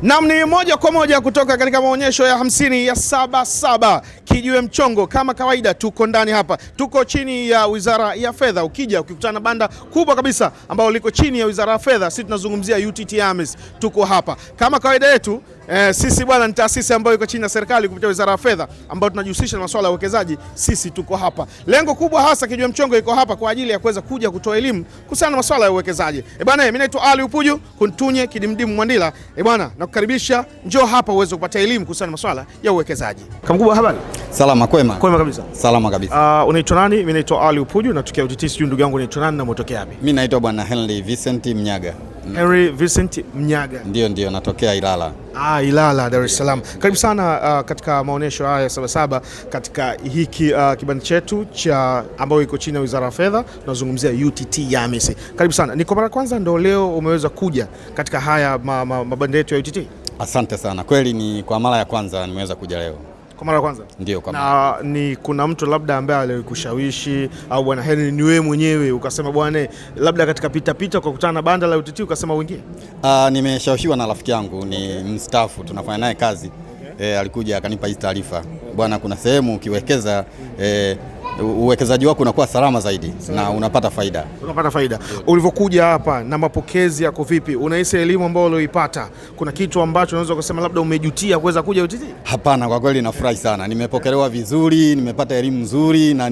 Naam, ni moja kwa moja kutoka katika maonyesho ya 50 ya Sabasaba Kijiwe Mchongo. Kama kawaida tuko ndani hapa, tuko chini ya Wizara ya Fedha. Ukikutana na banda kubwa kabisa ambalo liko chini ya Wizara ya Fedha, sisi tunazungumzia UTT AMIS. Tuko hapa kama kawaida yetu. Sisi bwana, ni taasisi ambayo iko chini ya serikali kupitia Wizara ya Fedha ambayo tunajihusisha na masuala ya uwekezaji. Sisi tuko hapa, lengo kubwa hasa Kijiwe Mchongo iko hapa kwa ajili ya kuweza kuja kutoa elimu kuhusiana na masuala ya uwekezaji. Bwana, mimi naitwa Ali Upuju Kuntunye Kidimdimu Mwandila. Bwana, nakukaribisha, njoo hapa uweze kupata elimu kuhusiana na masuala ya uwekezaji. Kamkubwa, habari? Salama, kwema. Kwema kabisa. Salama kabisa. Unaitwa nani? Mimi naitwa Ali Upuju, natokea UTT. Sijui ndugu yangu unaitwa nani na umetokea wapi? Mimi naitwa bwana Henry Vincent Mnyaga. Henry Vincent Mnyaga. Ndio, natokea Ilala. Ilala, Dar es Salaam. Karibu sana katika maonyesho haya ya Sabasaba katika hiki kibanda chetu cha ambayo iko chini ya Wizara ya Fedha. Tunazungumzia UTT AMIS. Karibu sana. Ni kwa mara kwanza ndio leo umeweza kuja katika haya mabanda yetu ya UTT? Asante sana. Kweli ni kwa mara ya kwanza nimeweza kuja leo. Kwa mara ya kwanza? Ndio, kwa mara. Ni kuna mtu labda ambaye alikushawishi au bwana Henry ni wewe mwenyewe ukasema bwana labda katika pita kwa kukutana na banda la UTT ukasema uingie? Nimeshawishiwa na rafiki yangu, ni mstaafu, tunafanya naye kazi. Okay. Alikuja akanipa hii taarifa. Bwana, kuna sehemu ukiwekeza uwekezaji wako unakuwa salama zaidi na unapata faida. Ulivyokuja hapa na mapokezi yako vipi? Unahisi elimu ambayo ulioipata kuna kitu ambacho unaweza kusema labda umejutia kuweza kuja UTT? Hapana, kwa kweli nafurahi sana. Nimepokelewa vizuri, nimepata elimu nzuri na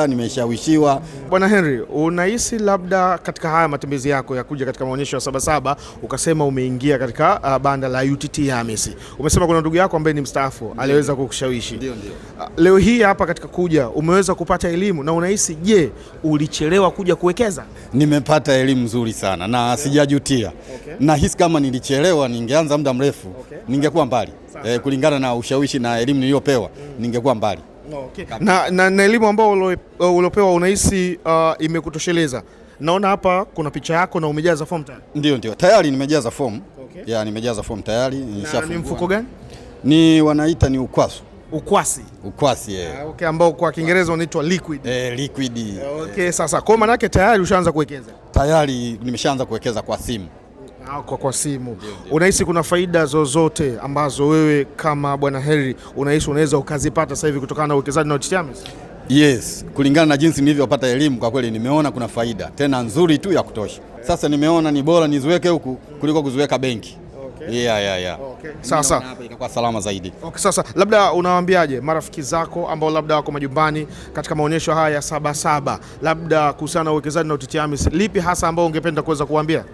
nimeshawishiwa. Bwana Henry, unahisi labda katika haya matembezi yako ya kuja katika maonyesho ya Sabasaba ukasema umeingia katika banda la UTT AMIS. Umesema kuna ndugu yako ambaye ni mstaafu aliweza kukushawishi. Ndio. Leo hii hapa katika kuja umeweza kupata elimu na unahisi je, ulichelewa kuja kuwekeza? Nimepata elimu nzuri sana na sijajutia. Okay. Nahisi kama nilichelewa ningeanza muda mrefu. Okay. Ningekuwa mbali. Kulingana na ushawishi na elimu niliyopewa, ningekuwa mbali. Okay. Na elimu ambayo uliopewa unahisi imekutosheleza? Naona hapa kuna picha yako na umejaza form tayari. Ndio. Tayari nimejaza form. Okay. Nimejaza form tayari. Ni mfuko gani? Ni wanaita ni Ukwasi. Okay, ambao kwa Kiingereza unaitwa liquid. Liquid. Okay, sasa kwa maana yake tayari ushaanza kuwekeza? Tayari nimeshaanza kuwekeza kwa simu. Kwa simu. Unahisi kuna faida zozote ambazo wewe kama bwana Henry unahisi unaweza ukazipata sasa hivi kutokana na uwekezaji na UTT AMIS? Yes, kulingana na jinsi nilivyopata elimu kwa kweli nimeona kuna faida tena nzuri tu ya kutosha. Sasa nimeona ni bora niziweke huku kuliko kuziweka benki. Okay. Yeah. Okay. Sasa hapa itakuwa salama zaidi. Okay, sasa labda unawaambiaje marafiki zako ambao labda wako majumbani katika maonyesho haya ya Sabasaba, labda kuhusiana na uwekezaji na UTT AMIS, lipi hasa ambao ungependa kuweza kuambia?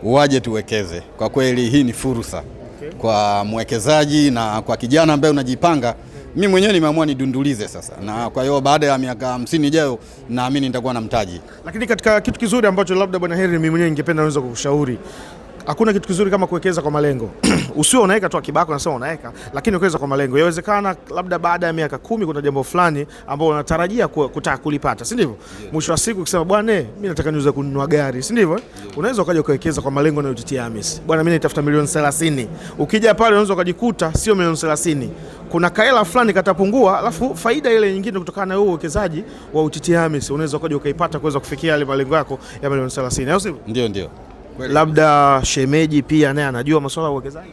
Waje tuwekeze. Kwa kweli hii ni fursa. Okay. Kwa mwekezaji na kwa kijana ambaye unajipanga. Mimi mwenyewe nimeamua nidundulize sasa. Na kwa hiyo baada ya miaka 50 ijayo naamini nitakuwa na mtaji. Lakini katika kitu kizuri ambacho labda bwana Henry mimi mwenyewe ningependa naweza kukushauri, hakuna kitu kizuri kama kuwekeza kwa malengo. Usio unaweka tu akibako na sema unaweka, lakini kuwekeza kwa malengo. Yawezekana labda baada ya miaka 10 kuna jambo fulani ambalo unatarajia kutaka kulipata, si ndivyo? Mwisho wa siku ukisema bwana mimi nataka niweze kununua gari, si ndivyo? Unaweza ukaja kuwekeza kwa malengo na UTT AMIS. Bwana mimi nitafuta milioni 30. Ukija pale unaweza ukajikuta sio milioni 30. Kuna kaela fulani katapungua, alafu faida ile nyingine kutokana na huo uwekezaji wa UTT AMIS unaweza ukaja ukaipata kuweza kufikia yale malengo yako ya milioni 30. Au sivyo? Ndio. Labda shemeji pia naye anajua masuala ya uwekezaji?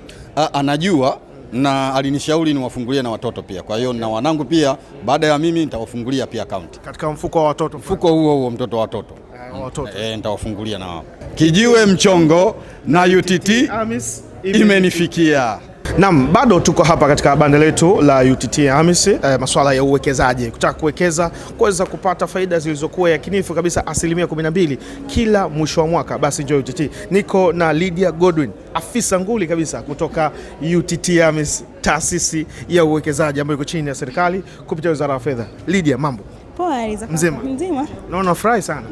Anajua na alinishauri niwafungulie na watoto pia. Kwa hiyo na wanangu pia baada ya mimi nitawafungulia pia account. Katika mfuko wa watoto? Mfuko huo mtoto wa watoto. Nitawafungulia na wao. Kijiwe Mchongo na UTT AMIS imenifikia. Naam, bado tuko hapa katika banda letu la UTT AMIS, masuala ya uwekezaji. Kutaka kuwekeza, kuweza kupata faida zilizokuwa yakinifu kabisa 12% kila mwisho wa mwaka, basi njoo UTT. Niko na Lydia Godwin, afisa nguli kabisa kutoka UTT AMIS, taasisi ya uwekezaji ambayo iko chini ya serikali kupitia Wizara ya Fedha. Lydia, mambo? Poa, Eliza. Mzima? Naona furahi sana.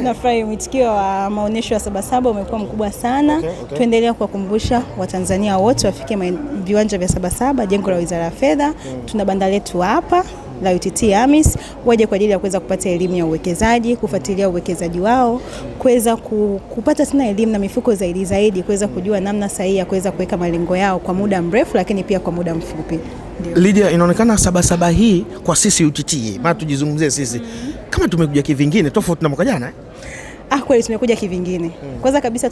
Nafurahi, mwitikio wa maonyesho ya Sabasaba umekuwa mkubwa sana. Okay. Tuendelea kuwakumbusha Watanzania wote wafike viwanja vya Sabasaba, jengo la Wizara ya Fedha. Tuna banda letu hapa la UTT AMIS, waje kwa ajili ya kuweza kupata elimu ya uwekezaji, kufuatilia uwekezaji wao, kuweza kupata sana elimu na mifuko zaidi, kuweza kujua namna sahihi ya kuweza kuweka malengo yao kwa muda mrefu lakini pia kwa muda mfupi. Lydia, inaonekana Sabasaba hii kwa sisi UTT, maana tujizungumzie sisi, kama tumekuja kivingine tofauti na mwaka jana. Kweli tumekuja kivingine. Kwanza kabisa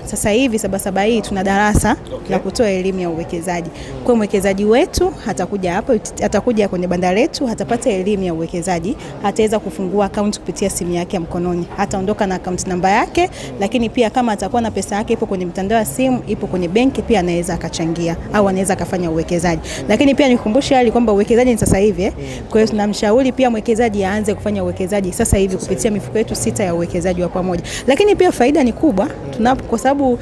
sasa hivi Sabasaba hii tuna darasa la kutoa elimu ya uwekezaji. Kwa mwekezaji wetu atakuja hapa, atakuja kwenye banda letu, atapata elimu ya uwekezaji, ataweza kufungua account kupitia simu yake ya mkononi. Ataondoka na account namba yake, lakini pia kama atakuwa na pesa yake ipo kwenye mtandao wa simu, ipo kwenye benki, pia anaweza akachangia au anaweza akafanya uwekezaji. Lakini pia nikumbushe hali kwamba uwekezaji ni sasa hivi. Kwa hiyo tunamshauri pia mwekezaji aanze kufanya uwekezaji sasa hivi kupitia mifuko yetu 6 ya uwekezaji wa pamoja. Lakini pia faida ni kubwa kwa sababu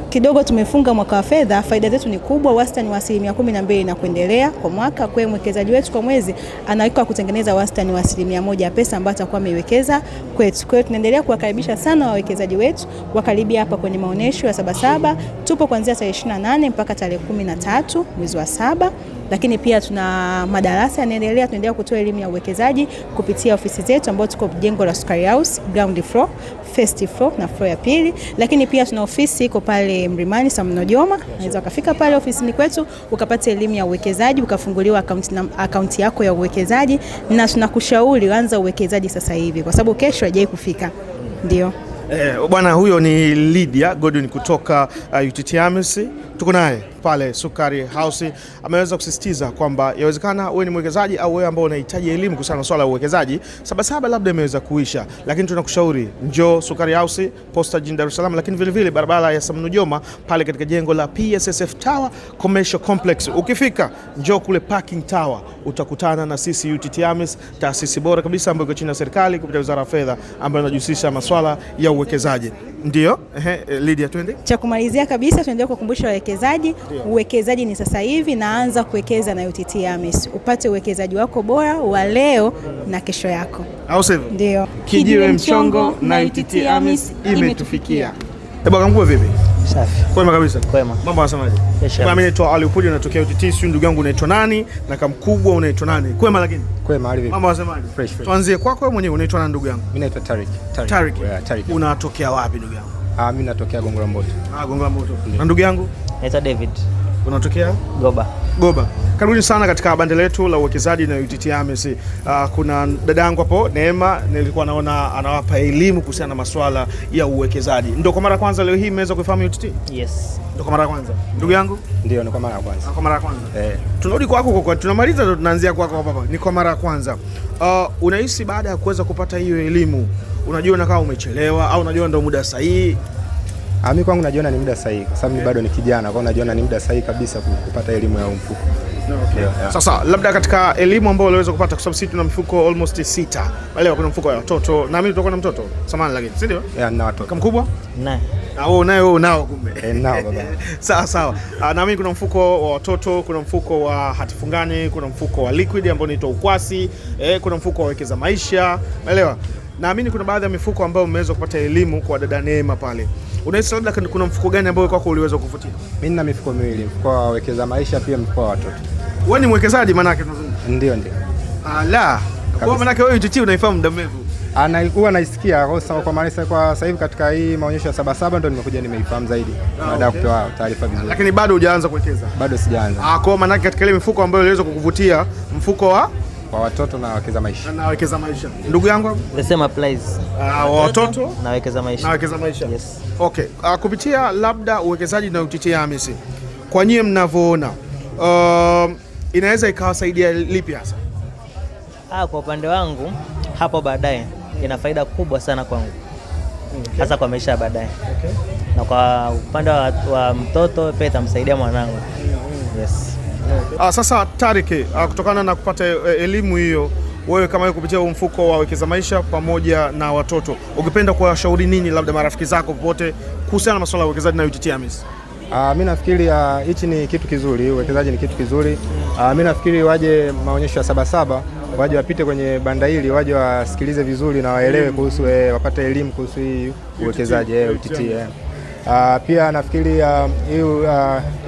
kidogo tumefunga mwaka wa fedha, faida zetu ni kubwa, wastani wa 12% na kuendelea kwa mwaka. Kwa mwekezaji wetu kwa mwezi anaweza kutengeneza wastani wa 1% ya pesa ambayo atakuwa ameiwekeza kwetu. Kwa hiyo tunaendelea kuwakaribisha sana wawekezaji wetu wakaribia hapa kwenye maonesho ya Sabasaba. Tupo kuanzia tarehe 28 mpaka tarehe 13 mwezi wa 7. Lakini pia tuna madarasa yanaendelea, tunaendelea kutoa elimu ya uwekezaji kupitia ofisi zetu ambazo tuko jengo la Sukari House, ground floor, first floor na floor ya pili. Lakini pia tuna ofisi iko pale Mlimani Samnojoma, unaweza ukafika pale ofisini kwetu ukapata elimu ya uwekezaji, ukafunguliwa account yako ya uwekezaji, na tunakushauri anza uwekezaji sasa hivi kwa sababu kesho haijai kufika. Ndio. Bwana huyo ni Lydia Godwin kutoka UTT AMIS. Tuko naye pale Sukari House. Ameweza kusisitiza kwamba yawezekana wewe ni mwekezaji au wewe ambao unahitaji elimu kuhusiana na swala la uwekezaji, Sabasaba labda imeweza kuisha, lakini tunakushauri njoo Sukari House, Posta jijini Dar es Salaam, lakini vile vile barabara ya Samnujoma pale katika jengo la PSSF Tower Commercial Complex. Ukifika njoo kule parking tower, utakutana na sisi UTT AMIS, taasisi bora kabisa ambayo iko chini ya serikali kupitia Wizara ya Fedha ambayo inajihusisha masuala ya uwekezaji. Ndio, Lydia, twende. Cha kumalizia kabisa tunaendelea kukumbusha wawekezaji, uwekezaji ni sasa hivi, naanza kuwekeza na UTT AMIS. Upate uwekezaji wako bora wa leo na kesho yako. Au sivyo? Ndio. Kijiwe mchongo na UTT AMIS imetufikia. Bwana vipi? Safi. Kwema kabisa. Kwema. Mambo yanasemaje? Mimi naitwa Ali Upudi, natokea UTT. Sio ndugu yangu unaitwa nani? Na kama mkubwa unaitwa nani? Kwema lakini. Kwema Ali vipi? Mambo yanasemaje? Fresh. Tuanzie kwako wewe mwenyewe, unaitwa nani ndugu yangu? Mimi naitwa Tariq. Tariq. Yeah, Tariq. Unatokea wapi ndugu yangu? Mimi natokea Gongo la Mboto. Gongo la Mboto. Na ndugu yangu? Naitwa David. Unatokea? Goba. Karibuni sana katika banda letu la uwekezaji na UTT AMIS. Kuna dada yangu hapo Neema, nilikuwa naona anawapa elimu kuhusiana na masuala ya uwekezaji. Ndio kwa mara ya kwanza leo hii mmeweza kufahamu UTT? Yes. Ndio kwa mara ya kwanza. Ndugu yangu? Ndio, ni kwa mara ya kwanza. Kwa mara ya kwanza. Tunarudi kwako kwa tunamaliza ndo tunaanzia kwako hapa. Ni kwa mara ya kwanza. Unahisi baada ya kuweza kupata hiyo elimu, unajiona kama umechelewa au unajiona ndio muda sahihi? Mimi kwangu najiona ni muda sahihi kwa sababu bado ni kijana, kwa hiyo najiona ni muda sahihi kabisa kupata elimu ya mfuko. Yeah. Sasa labda katika elimu ambayo unaweza kupata, kwa sababu sisi tuna mifuko almost 6. Leo kuna mfuko wa watoto na mimi tutakuwa na mtoto. Samahani lakini, si ndio? Yeah, na watoto. Kama mkubwa? Naye. Wewe unao kumbe. Nao baba. Sawa. Na mimi kuna mfuko wa watoto, kuna mfuko wa hatifungani, kuna mfuko wa liquid ambao unaitwa ukwasi, kuna mfuko wa wekeza maisha. Umeelewa? Naamini kuna baadhi ya mifuko ambayo mmeweza kupata elimu kwa dada Neema pale. Unahisi labda kuna mfuko gani ambao kwako uliweza kuvutia? Mimi nina mifuko miwili, mfuko wa wekeza maisha pia mfuko wa watoto. Wewe ni mwekezaji maana yake? Ndio. Kwa maana yake wewe UTT unaifahamu muda mrefu? Anaikuwa naisikia kwa maana kwa sasa hivi katika hii maonyesho ya Sabasaba ndo nimekuja nimeifahamu zaidi baada ya kupewa taarifa vizuri. Lakini bado hujaanza kuwekeza? Bado sijaanza. Kwa maana yake katika ile mifuko ambayo iliweza kukuvutia, mfuko wa watoto na wekeza maisha. Na wekeza maisha. Ndugu yangu? The same applies. Watoto na wekeza maisha. Na wekeza maisha. Yes. Okay. Kupitia labda uwekezaji na UTT AMIS, kwa nyie mnavyoona, inaweza ikawasaidia lipi hasa? Kwa upande wangu hapo baadaye ina faida kubwa sana kwangu. Hasa kwa maisha ya baadaye. Na kwa upande wa mtoto pia itamsaidia mwanangu. Yes. Sasa Tariq, kutokana na kupata elimu hiyo, wewe kama wewe kupitia mfuko wa wekeza maisha pamoja na watoto, ungependa kuwashauri nini labda marafiki zako popote kuhusiana na masuala ya uwekezaji na UTT AMIS? Mimi nafikiri hichi ni kitu kizuri, uwekezaji ni kitu kizuri. Mimi nafikiri waje maonyesho ya Sabasaba, waje wapite kwenye banda hili, waje wasikilize vizuri na waelewe kuhusu wapate elimu kuhusu hii uwekezaji UTT. Pia nafikiri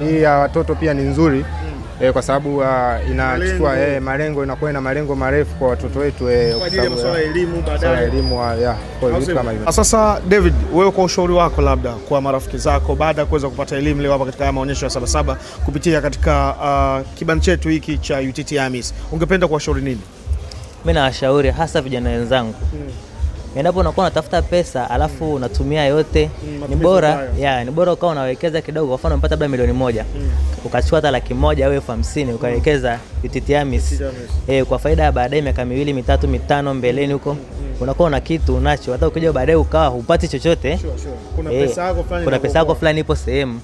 hii ya watoto pia ni nzuri. Kwa sababu inachukua malengo, inakuwa na malengo marefu kwa watoto wetu kwa ajili ya masuala ya elimu baadaye. Kwa vitu kama hivyo. Sasa David, wewe kwa ushauri wako labda kwa marafiki zako baada ya kuweza kupata elimu leo hapa katika maonyesho ya Sabasaba kupitia katika kibanda chetu hiki cha UTT AMIS, ungependa kuwashauri nini? Mimi nawashauri hasa vijana wenzangu endapo unakuwa unatafuta pesa alafu unatumia yote, ni bora ukawa unawekeza kidogo. Kwa mfano unapata labda milioni 1, ukachukua hata 100,000 au 50,000 ukawekeza UTT AMIS, kwa faida ya baadaye miaka 2, 3, 5 mbeleni huko, unakuwa una kitu unacho, hata ukija baadaye ukawa hupati chochote. Kuna pesa yako fulani ipo sehemu,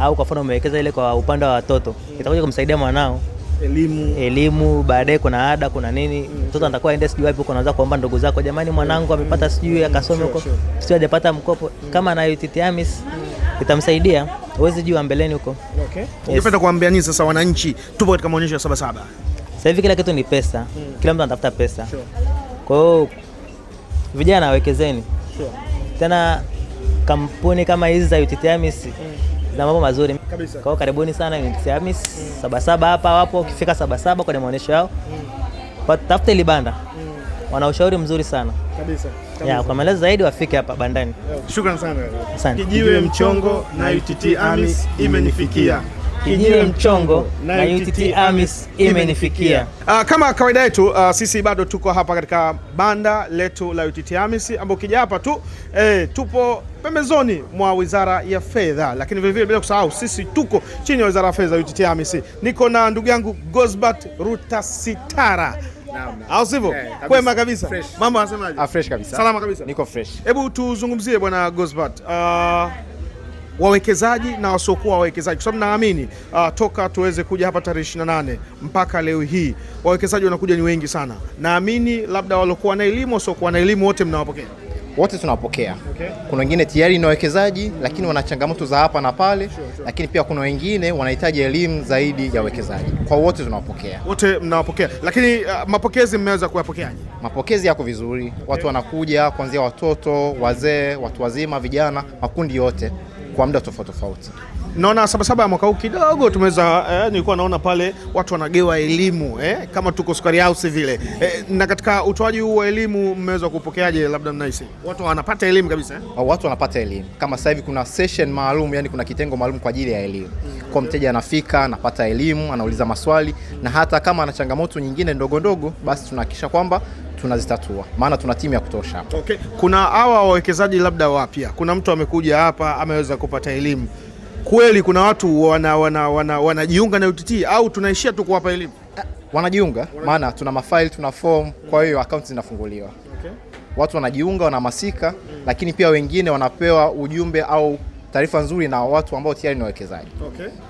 au kwa mfano umewekeza ile kwa upande wa watoto, itakuja kumsaidia mwanao elimu, baadaye kuna ada, kuna nini, mtoto anatakuwa aende sijui wapi huko, anaanza kuomba ndugu zako, jamani mwanangu amepata sijui akasome huko, sio hajapata mkopo. Kama na UTT AMIS itamsaidia, uwezi jua mbeleni huko. Ungependa kuambia nini sasa wananchi? Tupo katika maonyesho ya Sabasaba. Sasa hivi kila kitu ni pesa, kila mtu anatafuta pesa. Kwa hiyo vijana wawekezeni. Tena kampuni kama hizi za UTT AMIS na mambo mazuri kabisa. Kwa karibuni sana UTT AMIS Sabasaba hapa wapo. Ukifika Sabasaba kwenye maonyesho yao, tafuta ile banda. Wana ushauri mzuri sana kabisa. Kwa maelezo zaidi wafike hapa bandani. Shukrani sana. Kijiwe mchongo na UTT AMIS imenifikia. Kijiwe mchongo na UTT AMIS imenifikia. Kama kawaida yetu, sisi bado tuko hapa katika banda letu la UTT AMIS, ambapo ukija hapa tu tupo pembezoni mwa Wizara ya Fedha, lakini vile vile bila kusahau sisi tuko chini ya Wizara ya Fedha UTT AMIS. Niko na ndugu yangu Gosbert Rutasitara. Au sivyo? Kwema kabisa. Mambo yanasemaje? Fresh kabisa. Salama kabisa. Niko fresh. Hebu tuzungumzie bwana Gosbert, wawekezaji na wasiokuwa wawekezaji, kwa sababu naamini toka tuweze kuja hapa tarehe 28 mpaka leo hii wawekezaji wanakuja ni wengi sana. Naamini labda walokuwa na elimu, wasiokuwa na elimu, wote mnawapokea. Wote tunawapokea. Kuna wengine tayari ni wawekezaji lakini wana changamoto za hapa na pale, lakini pia kuna wengine wanahitaji elimu zaidi ya uwekezaji. Kwa wote tunawapokea. Wote mnawapokea. Lakini mapokezi mmeweza kuyapokeaje? Mapokezi yako vizuri. Watu wanakuja kuanzia watoto, wazee, watu wazima, vijana, makundi yote kwa muda tofauti. Naona Sabasaba ya mwaka huu kidogo tumeweza nilikuwa naona pale watu wanagewa elimu kama tuko Sukari House vile. Na katika utoaji huu wa elimu mmeweza kupokeaje? Labda mnahisi watu wanapata elimu kabisa? Watu wanapata elimu. Kama sasa hivi kuna session maalum, yani kuna kitengo maalum kwa ajili ya elimu. Kwa mteja anafika, anapata elimu, anauliza maswali, na hata kama ana changamoto nyingine ndogo ndogo, basi tunahakikisha kwamba tunazitatua, maana tuna timu ya kutosha hapa. Kuna hawa wawekezaji labda wapya, kuna mtu amekuja hapa ameweza kupata elimu. Kweli kuna watu wanajiunga na UTT au tunaishia tu kuwapa elimu? Wanajiunga, maana tuna mafaili, tuna form, kwa hiyo accounts zinafunguliwa. Watu wanajiunga, wanahamasika, lakini pia wengine wanapewa ujumbe au taarifa nzuri na watu ambao tayari ni wawekezaji.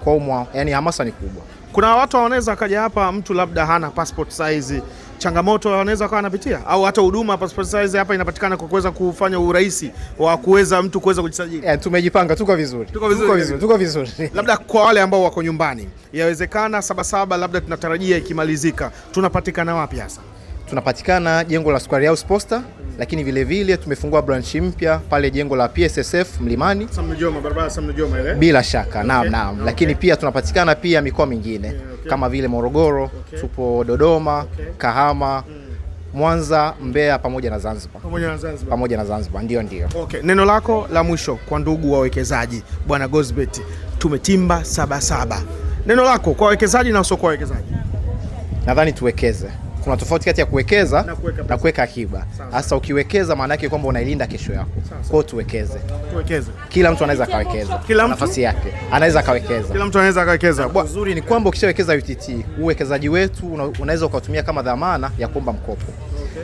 Kwa hiyo yani hamasa ni kubwa. Kuna watu wanaweza kaja hapa, mtu labda hana passport size, changamoto wanaweza kawa anapitia, au hata huduma passport size hapa inapatikana kwa kuweza kufanya urahisi wa kuweza mtu kuweza kujisajili. Tumejipanga, tuko vizuri. Labda kwa wale ambao wako nyumbani, yawezekana Sabasaba labda tunatarajia ikimalizika, tunapatikana wapi hasa? Tunapatikana jengo la Sukari House Posta, lakini vile vile tumefungua branch mpya pale jengo la PSSF Mlimani. Barabara Samnujoma ile. Bila shaka, naam. Lakini pia tunapatikana pia mikoa mingine kama vile Morogoro, tupo Dodoma, Kahama, Mwanza, Mbeya pamoja na Zanzibar. Ndio. Neno lako la mwisho kwa ndugu wawekezaji, Bwana Gosbert, tumetimba Sabasaba. Neno lako kwa wawekezaji na wasiokuwa wawekezaji. Nadhani tuwekeze. Kuna tofauti kati ya kuwekeza na kuweka akiba. Hasa ukiwekeza maana yake kwamba unailinda kesho yako. Kwa hiyo tuwekeze. Kila mtu anaweza kawekeza. Nafasi yake. Anaweza kawekeza. Kila mtu anaweza kawekeza. Uzuri ni kwamba ukishawekeza UTT, uwekezaji wetu unaweza ukatumia kama dhamana ya kuomba mkopo.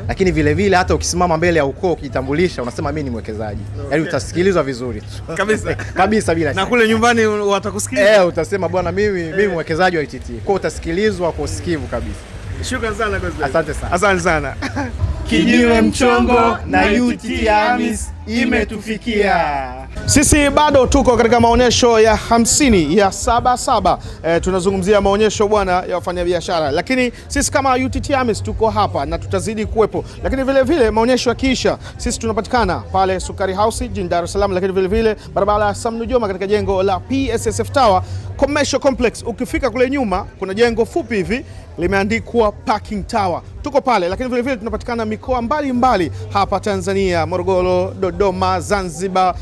Lakini vile vile hata ukisimama mbele ya ukoo ukijitambulisha unasema mimi ni mwekezaji. Yaani utasikilizwa vizuri tu. Kabisa bila shaka. Na kule nyumbani watakusikiliza. Utasema bwana mimi mwekezaji wa UTT. Kwa hiyo utasikilizwa kwa usikivu kabisa. Shukrani sana Gosbert. Asante sana. Kijiwe mchongo na UTT AMIS imetufikia. Sisi bado tuko katika maonyesho ya 50 ya Sabasaba. Tunazungumzia maonyesho bwana ya wafanyabiashara, lakini sisi kama UTT AMIS tuko hapa na tutazidi kuwepo. Lakini vile vile maonyesho yakiisha, sisi tunapatikana pale Sukari House jijini Dar es Salaam, lakini vile vile barabara ya Samnujoma katika jengo la PSSF Tower Commercial Complex. Ukifika kule nyuma kuna jengo fupi hivi limeandikwa Parking Tower. Tuko pale, lakini vile vile tunapatikana mikoa mbalimbali hapa Tanzania, Morogoro, Dodoma, Zanzibar,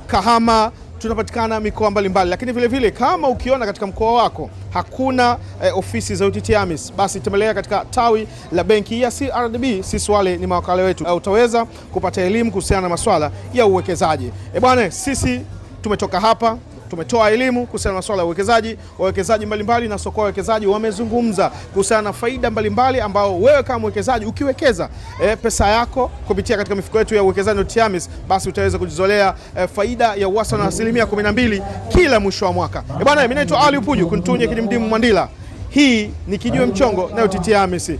Kahama, tunapatikana mikoa mbalimbali, lakini vile vile kama ukiona katika mkoa wako hakuna ofisi za UTT AMIS, basi tembelea katika tawi la benki ya CRDB. Sisi wale ni mawakala wetu, utaweza kupata elimu kuhusiana na masuala ya uwekezaji. Bwana, sisi tumetoka hapa, tumetoa elimu kuhusiana na masuala ya uwekezaji. Wawekezaji mbalimbali na soko wawekezaji wamezungumza kuhusiana na faida mbalimbali ambao wewe kama mwekezaji ukiwekeza pesa yako kupitia katika mifuko yetu ya uwekezaji UTT AMIS, basi utaweza kujizolea faida ya wastani wa 12% kila mwisho wa mwaka. Bwana, mimi naitwa Ali Upuju kuntunye kidimdimu Mwandila. Hii ni Kijiwe Mchongo na UTT AMIS.